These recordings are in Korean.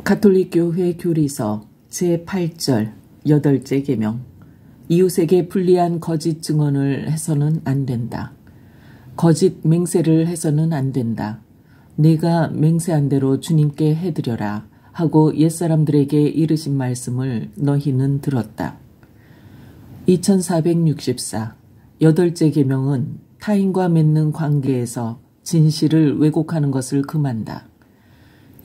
가톨릭교회 교리서 제8절 8째 계명. 이웃에게 불리한 거짓 증언을 해서는 안 된다. 거짓 맹세를 해서는 안 된다. 내가 맹세한 대로 주님께 해드려라 하고 옛사람들에게 이르신 말씀을 너희는 들었다. 2464 8째 계명은 타인과 맺는 관계에서 진실을 왜곡하는 것을 금한다.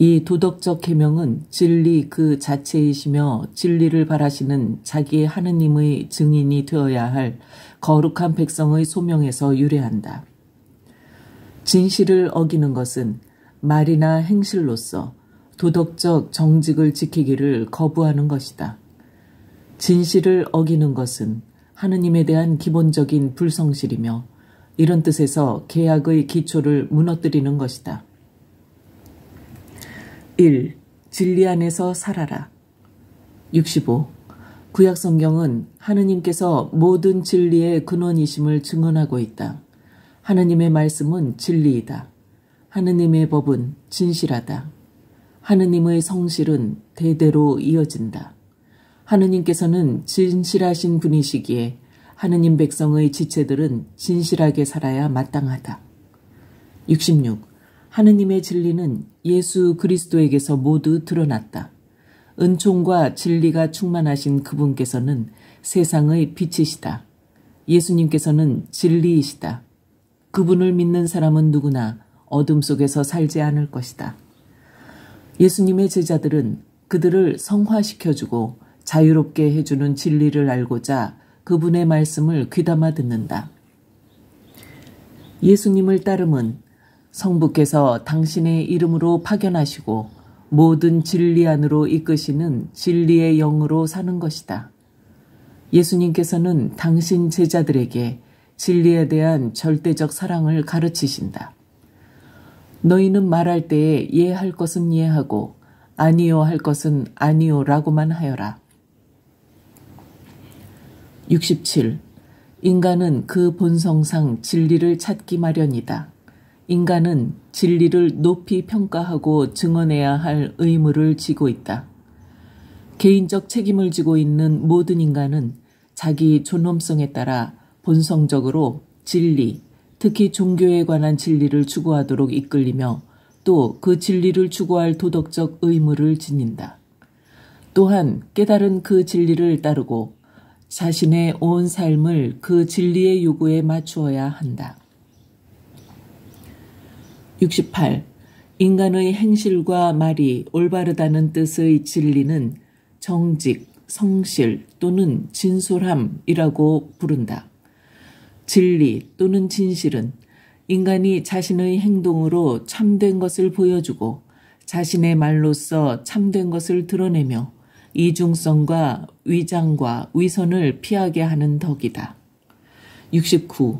이 도덕적 계명은 진리 그 자체이시며 진리를 바라시는 자기 하느님의 증인이 되어야 할 거룩한 백성의 소명에서 유래한다. 진실을 어기는 것은 말이나 행실로서 도덕적 정직을 지키기를 거부하는 것이다. 진실을 어기는 것은 하느님에 대한 기본적인 불성실이며 이런 뜻에서 계약의 기초를 무너뜨리는 것이다. 1. 진리 안에서 살아라. 65. 구약성경은 하느님께서 모든 진리의 근원이심을 증언하고 있다. 하느님의 말씀은 진리이다. 하느님의 법은 진실하다. 하느님의 성실은 대대로 이어진다. 하느님께서는 진실하신 분이시기에 하느님 백성의 지체들은 진실하게 살아야 마땅하다. 66. 하느님의 진리는 예수 그리스도에게서 모두 드러났다. 은총과 진리가 충만하신 그분께서는 세상의 빛이시다. 예수님께서는 진리이시다. 그분을 믿는 사람은 누구나 어둠 속에서 살지 않을 것이다. 예수님의 제자들은 그들을 성화시켜주고 자유롭게 해주는 진리를 알고자 그분의 말씀을 귀담아 듣는다. 예수님을 따름은 성부께서 당신의 이름으로 파견하시고 모든 진리 안으로 이끄시는 진리의 영으로 사는 것이다. 예수님께서는 당신 제자들에게 진리에 대한 절대적 사랑을 가르치신다. 너희는 말할 때에 예 할 것은 예 하고 아니요 할 것은 아니요 라고만 하여라. 67. 인간은 그 본성상 진리를 찾기 마련이다. 인간은 진리를 높이 평가하고 증언해야 할 의무를 지고 있다. 개인적 책임을 지고 있는 모든 인간은 자기 존엄성에 따라 본성적으로 진리, 특히 종교에 관한 진리를 추구하도록 이끌리며 또 그 진리를 추구할 도덕적 의무를 지닌다. 또한 깨달은 그 진리를 따르고 자신의 온 삶을 그 진리의 요구에 맞추어야 한다. 68. 인간의 행실과 말이 올바르다는 뜻의 진리는 정직, 성실 또는 진솔함이라고 부른다. 진리 또는 진실은 인간이 자신의 행동으로 참된 것을 보여주고 자신의 말로써 참된 것을 드러내며 이중성과 위장과 위선을 피하게 하는 덕이다. 69.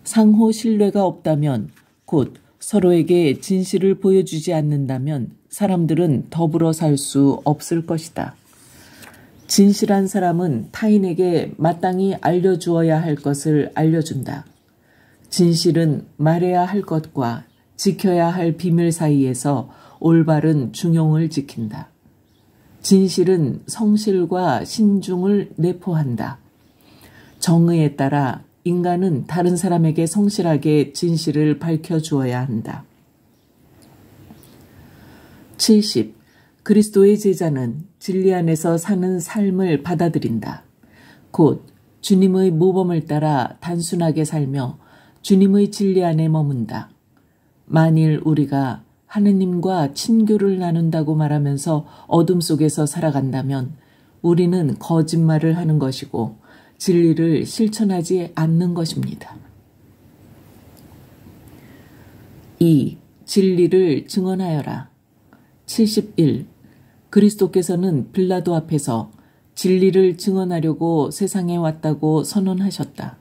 상호 신뢰가 없다면 곧 서로에게 진실을 보여주지 않는다면 사람들은 더불어 살 수 없을 것이다. 진실한 사람은 타인에게 마땅히 알려주어야 할 것을 알려준다. 진실은 말해야 할 것과 지켜야 할 비밀 사이에서 올바른 중용을 지킨다. 진실은 성실과 신중을 내포한다. 정의에 따라 인간은 다른 사람에게 성실하게 진실을 밝혀주어야 한다. 70. 그리스도의 제자는 진리 안에서 사는 삶을 받아들인다. 곧 주님의 모범을 따라 단순하게 살며 주님의 진리 안에 머문다. 만일 우리가 하느님과 친교를 나눈다고 말하면서 어둠 속에서 살아간다면 우리는 거짓말을 하는 것이고 진리를 실천하지 않는 것입니다. 2. 진리를 증언하여라. 71. 그리스도께서는 빌라도 앞에서 진리를 증언하려고 세상에 왔다고 선언하셨다.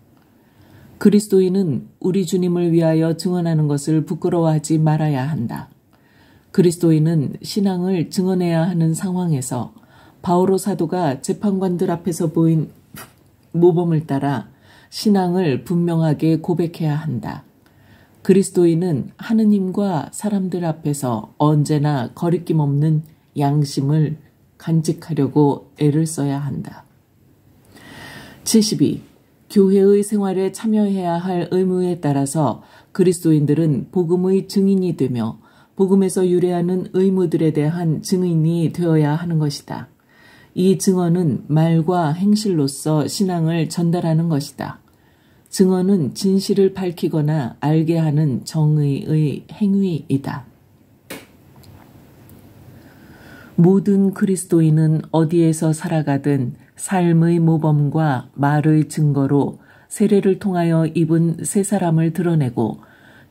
그리스도인은 우리 주님을 위하여 증언하는 것을 부끄러워하지 말아야 한다. 그리스도인은 신앙을 증언해야 하는 상황에서 바오로 사도가 재판관들 앞에서 보인 모범을 따라 신앙을 분명하게 고백해야 한다. 그리스도인은 하느님과 사람들 앞에서 언제나 거리낌 없는 양심을 간직하려고 애를 써야 한다. 72. 교회의 생활에 참여해야 할 의무에 따라서 그리스도인들은 복음의 증인이 되며 복음에서 유래하는 의무들에 대한 증인이 되어야 하는 것이다. 이 증언은 말과 행실로서 신앙을 전달하는 것이다. 증언은 진실을 밝히거나 알게 하는 정의의 행위이다. 모든 그리스도인은 어디에서 살아가든 삶의 모범과 말의 증거로 세례를 통하여 입은 새 사람을 드러내고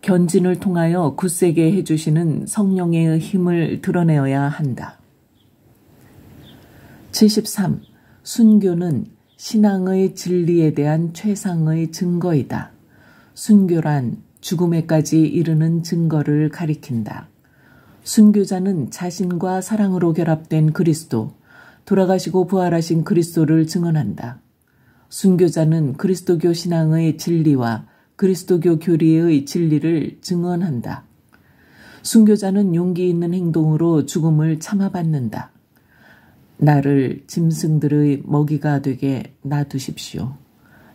견진을 통하여 굳세게 해주시는 성령의 힘을 드러내어야 한다. 73. 순교는 신앙의 진리에 대한 최상의 증거이다. 순교란 죽음에까지 이르는 증거를 가리킨다. 순교자는 자신과 사랑으로 결합된 그리스도, 돌아가시고 부활하신 그리스도를 증언한다. 순교자는 그리스도교 신앙의 진리와 그리스도교 교리의 진리를 증언한다. 순교자는 용기 있는 행동으로 죽음을 참아받는다. 나를 짐승들의 먹이가 되게 놔두십시오.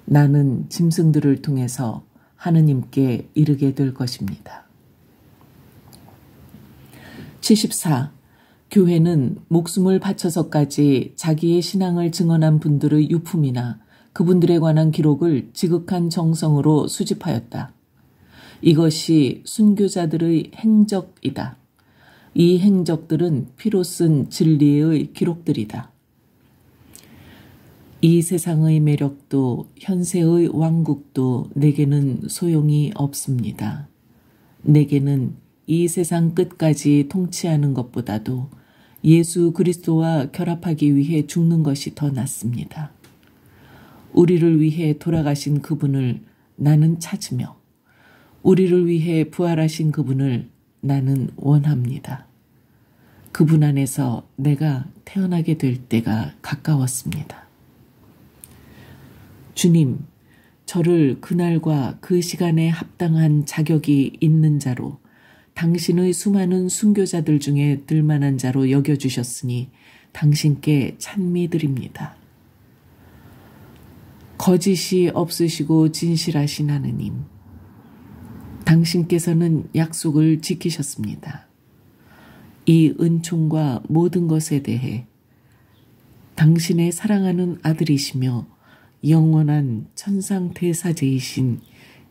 나는 짐승들을 통해서 하느님께 이르게 될 것입니다. 74. 교회는 목숨을 바쳐서까지 자기의 신앙을 증언한 분들의 유품이나 그분들에 관한 기록을 지극한 정성으로 수집하였다. 이것이 순교자들의 행적이다. 이 행적들은 피로 쓴 진리의 기록들이다. 이 세상의 매력도 현세의 왕국도 내게는 소용이 없습니다. 내게는 이 세상 끝까지 통치하는 것보다도 예수 그리스도와 결합하기 위해 죽는 것이 더 낫습니다. 우리를 위해 돌아가신 그분을 나는 찾으며 우리를 위해 부활하신 그분을 나는 원합니다. 그분 안에서 내가 태어나게 될 때가 가까웠습니다. 주님, 저를 그날과 그 시간에 합당한 자격이 있는 자로 당신의 수많은 순교자들 중에 들만한 자로 여겨주셨으니 당신께 찬미드립니다. 거짓이 없으시고 진실하신 하느님, 당신께서는 약속을 지키셨습니다. 이 은총과 모든 것에 대해 당신의 사랑하는 아들이시며 영원한 천상대사제이신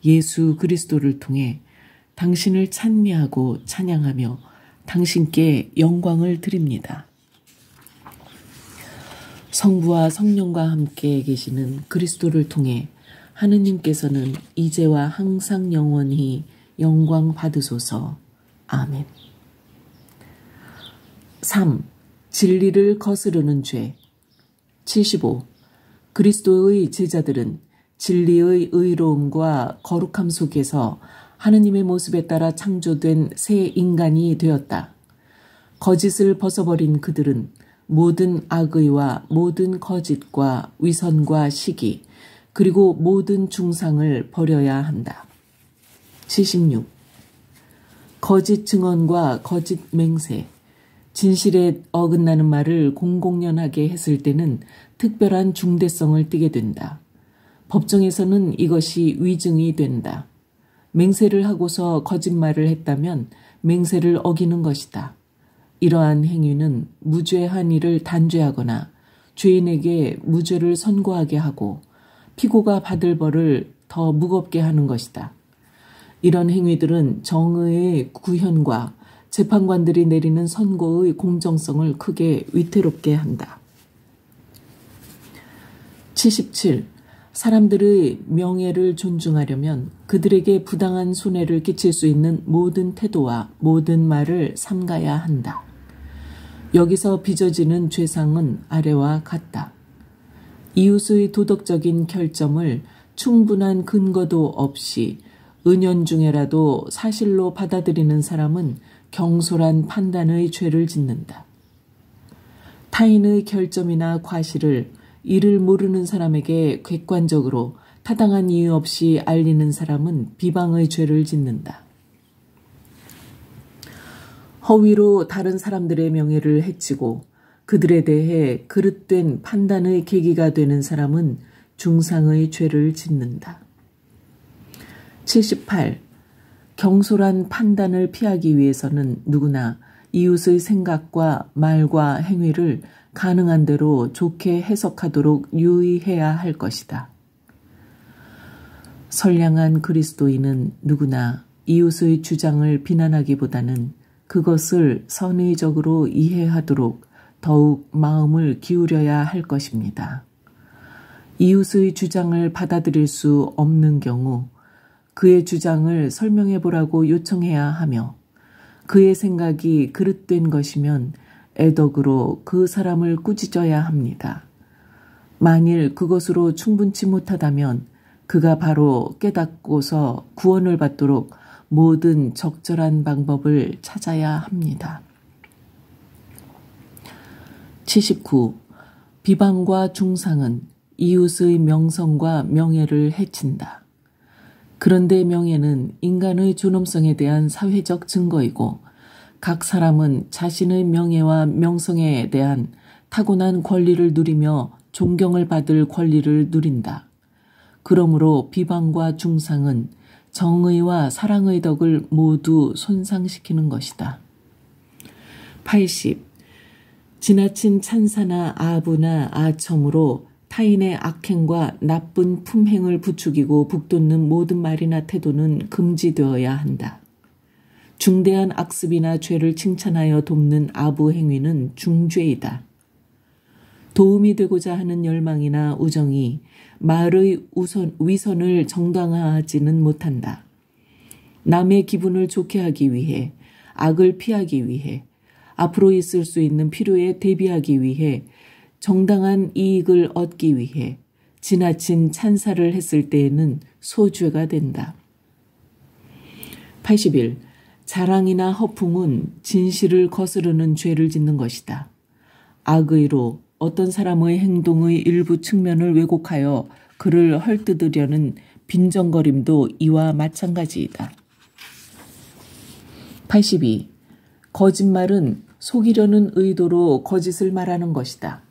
예수 그리스도를 통해 당신을 찬미하고 찬양하며 당신께 영광을 드립니다. 성부와 성령과 함께 계시는 그리스도를 통해 하느님께서는 이제와 항상 영원히 영광 받으소서. 아멘. 3. 진리를 거스르는 죄. 75. 그리스도의 제자들은 진리의 의로움과 거룩함 속에서 하느님의 모습에 따라 창조된 새 인간이 되었다. 거짓을 벗어버린 그들은 모든 악의와 모든 거짓과 위선과 시기 그리고 모든 중상을 버려야 한다. 76. 거짓 증언과 거짓 맹세, 진실에 어긋나는 말을 공공연하게 했을 때는 특별한 중대성을 띠게 된다. 법정에서는 이것이 위증이 된다. 맹세를 하고서 거짓말을 했다면 맹세를 어기는 것이다. 이러한 행위는 무죄한 이를 단죄하거나 죄인에게 무죄를 선고하게 하고 피고가 받을 벌을 더 무겁게 하는 것이다. 이런 행위들은 정의의 구현과 재판관들이 내리는 선고의 공정성을 크게 위태롭게 한다. 77. 사람들의 명예를 존중하려면 그들에게 부당한 손해를 끼칠 수 있는 모든 태도와 모든 말을 삼가야 한다. 여기서 빚어지는 죄상은 아래와 같다. 이웃의 도덕적인 결점을 충분한 근거도 없이 은연중에라도 사실로 받아들이는 사람은 경솔한 판단의 죄를 짓는다. 타인의 결점이나 과실을 이를 모르는 사람에게 객관적으로 타당한 이유 없이 알리는 사람은 비방의 죄를 짓는다. 허위로 다른 사람들의 명예를 해치고 그들에 대해 그릇된 판단의 계기가 되는 사람은 중상의 죄를 짓는다. 78. 경솔한 판단을 피하기 위해서는 누구나 이웃의 생각과 말과 행위를 가능한 대로 좋게 해석하도록 유의해야 할 것이다. 선량한 그리스도인은 누구나 이웃의 주장을 비난하기보다는 그것을 선의적으로 이해하도록 더욱 마음을 기울여야 할 것입니다. 이웃의 주장을 받아들일 수 없는 경우 그의 주장을 설명해 보라고 요청해야 하며 그의 생각이 그릇된 것이면 애덕으로 그 사람을 꾸짖어야 합니다. 만일 그것으로 충분치 못하다면 그가 바로 깨닫고서 구원을 받도록 모든 적절한 방법을 찾아야 합니다. 79. 비방과 중상은 이웃의 명성과 명예를 해친다. 그런데 명예는 인간의 존엄성에 대한 사회적 증거이고 각 사람은 자신의 명예와 명성에 대한 타고난 권리를 누리며 존경을 받을 권리를 누린다. 그러므로 비방과 중상은 정의와 사랑의 덕을 모두 손상시키는 것이다. 80. 지나친 찬사나 아부나 아첨으로 타인의 악행과 나쁜 품행을 부추기고 북돋는 모든 말이나 태도는 금지되어야 한다. 중대한 악습이나 죄를 칭찬하여 돕는 아부 행위는 중죄이다. 도움이 되고자 하는 열망이나 우정이 말의 위선을 정당화하지는 못한다. 남의 기분을 좋게 하기 위해, 악을 피하기 위해, 앞으로 있을 수 있는 필요에 대비하기 위해, 정당한 이익을 얻기 위해 지나친 찬사를 했을 때에는 소죄가 된다. 81. 자랑이나 허풍은 진실을 거스르는 죄를 짓는 것이다. 악의로 어떤 사람의 행동의 일부 측면을 왜곡하여 그를 헐뜯으려는 빈정거림도 이와 마찬가지이다. 82. 거짓말은 속이려는 의도로 거짓을 말하는 것이다.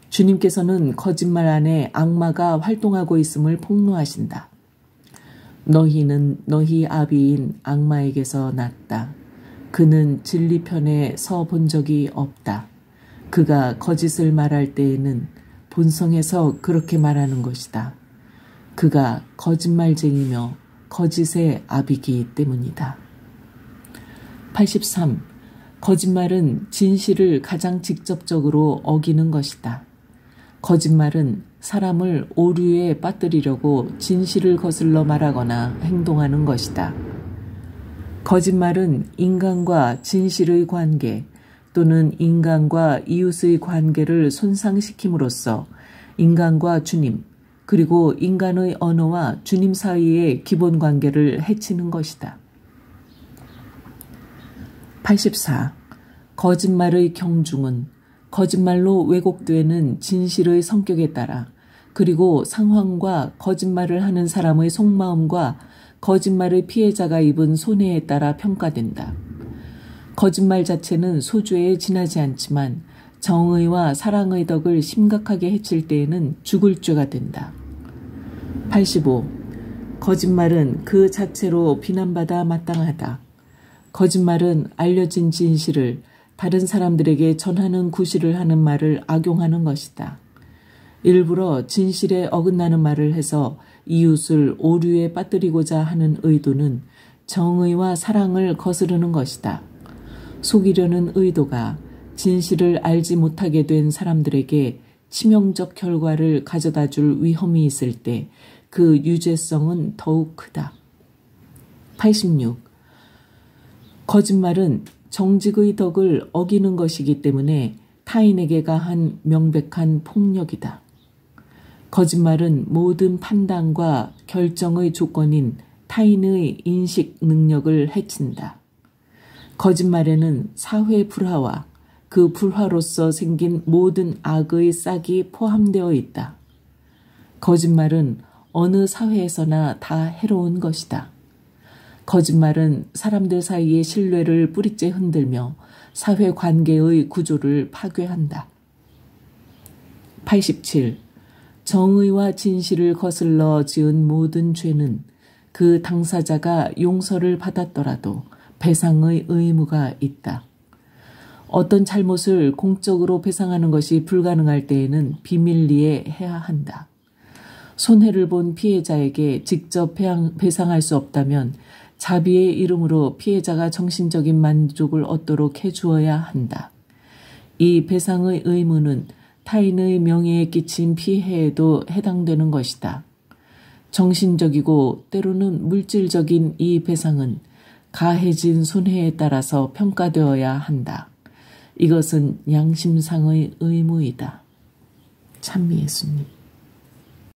주님께서는 거짓말 안에 악마가 활동하고 있음을 폭로하신다. 너희는 너희 아비인 악마에게서 났다. 그는 진리 편에 서 본 적이 없다. 그가 거짓을 말할 때에는 본성에서 그렇게 말하는 것이다. 그가 거짓말쟁이며 거짓의 아비기 때문이다. 83. 거짓말은 진실을 가장 직접적으로 어기는 것이다. 거짓말은 사람을 오류에 빠뜨리려고 진실을 거슬러 말하거나 행동하는 것이다. 거짓말은 인간과 진실의 관계 또는 인간과 이웃의 관계를 손상시킴으로써 인간과 주님 그리고 인간의 언어와 주님 사이의 기본 관계를 해치는 것이다. 84. 거짓말의 경중은 거짓말로 왜곡되는 진실의 성격에 따라 그리고 상황과 거짓말을 하는 사람의 속마음과 거짓말의 피해자가 입은 손해에 따라 평가된다. 거짓말 자체는 소죄에 지나지 않지만 정의와 사랑의 덕을 심각하게 해칠 때에는 죽을 죄가 된다. 85. 거짓말은 그 자체로 비난받아 마땅하다. 거짓말은 알려진 진실을 다른 사람들에게 전하는 구실을 하는 말을 악용하는 것이다. 일부러 진실에 어긋나는 말을 해서 이웃을 오류에 빠뜨리고자 하는 의도는 정의와 사랑을 거스르는 것이다. 속이려는 의도가 진실을 알지 못하게 된 사람들에게 치명적 결과를 가져다 줄 위험이 있을 때 그 유죄성은 더욱 크다. 86. 거짓말은 정직의 덕을 어기는 것이기 때문에 타인에게 가한 명백한 폭력이다. 거짓말은 모든 판단과 결정의 조건인 타인의 인식 능력을 해친다. 거짓말에는 사회 불화와 그 불화로서 생긴 모든 악의 싹이 포함되어 있다. 거짓말은 어느 사회에서나 다 해로운 것이다. 거짓말은 사람들 사이의 신뢰를 뿌리째 흔들며 사회관계의 구조를 파괴한다. 87. 정의와 진실을 거슬러 지은 모든 죄는 그 당사자가 용서를 받았더라도 배상의 의무가 있다. 어떤 잘못을 공적으로 배상하는 것이 불가능할 때에는 비밀리에 해야 한다. 손해를 본 피해자에게 직접 배상할 수 없다면 자비의 이름으로 피해자가 정신적인 만족을 얻도록 해주어야 한다. 이 배상의 의무는 타인의 명예에 끼친 피해에도 해당되는 것이다. 정신적이고 때로는 물질적인 이 배상은 가해진 손해에 따라서 평가되어야 한다. 이것은 양심상의 의무이다. 찬미 예수님.